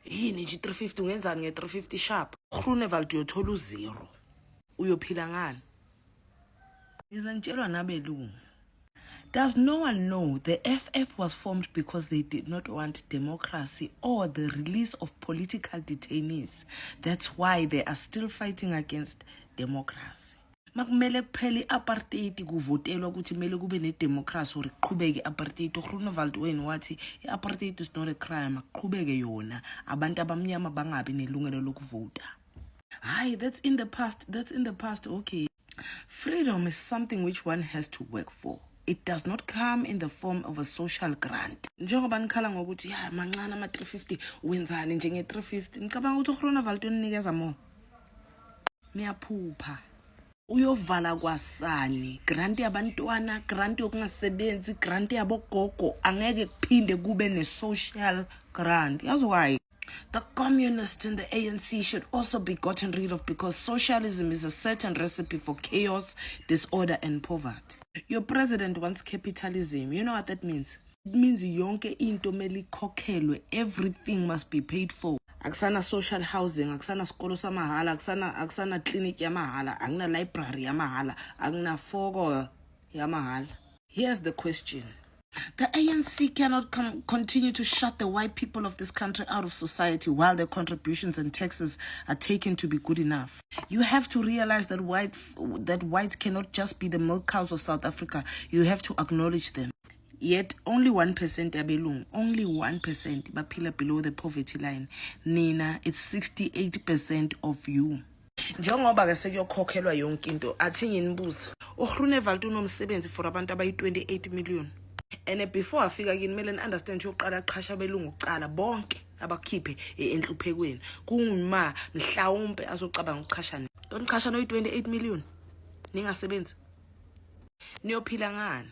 yini nje 350 ungenzani nge350 sharp Groenewald uyothola u0 uyophila ngani ngizanitshelwa nabelungu. Does no one know the FF was formed because they did not want democracy or the release of political detainees? That's why they are still fighting against democracy. Makumele kuphela i-apartheid kuvotelwa ukuthi kumele kube ne-democracy or iqhubeke i-apartheid. uGroenewald wena wathi i-apartheid is not a crime, aqhubeke yona, abantu abamnyama bangabi nelungelo lokuvota. Hayi, that's in the past. Okay. Freedom is something which one has to work for. It does not come in the form of a social grant. Njengoba nikhala ngokuthi ya mancane ama 350 wenzani njenge 350 ngicabanga ukuthi uGroenewald unikeza mo. Miyaphupha. Uyovala kwasani, grant yabantwana, grant yokungasebenzi, grant yabogogo, angeke kuphinde kube ne-social grant. Yazi why? The communists and the ANC should also be gotten rid of because socialism is a certain recipe for chaos, disorder, and poverty. Your president wants capitalism. You know what that means? It means yonke into mele ikhokhelwe, everything must be paid for. Akusana social housing, akusana skolo samahala, akusana clinic yamahala, akuna library yamahala, akuna fogo yamahala. Here's the question. The ANC cannot continue to shut the white people of this country out of society while their contributions and taxes are taken to be good enough. You have to realize that whites cannot just be the milk cows of South Africa. You have to acknowledge them. Yet only 1% abelungu, only 1% baphila below the poverty line. Nina, it's 68% of you. Njengoba ke sekuyokhokhelwa yonke into, athi nginibuza, uGroenewald unomsebenzi for abantu abayi 28 million. And before afika kini mele understand yokuqala qhasha belungu ucala bonke abakhiphe enhluphekweni kunguma mhlawumbe azocabanga ukuqhashana umqhashana oyi 28 million ningasebenzi niyophila ngani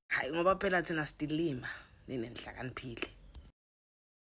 hayi ngoba phela thina sidilima ninenhlakaniphile.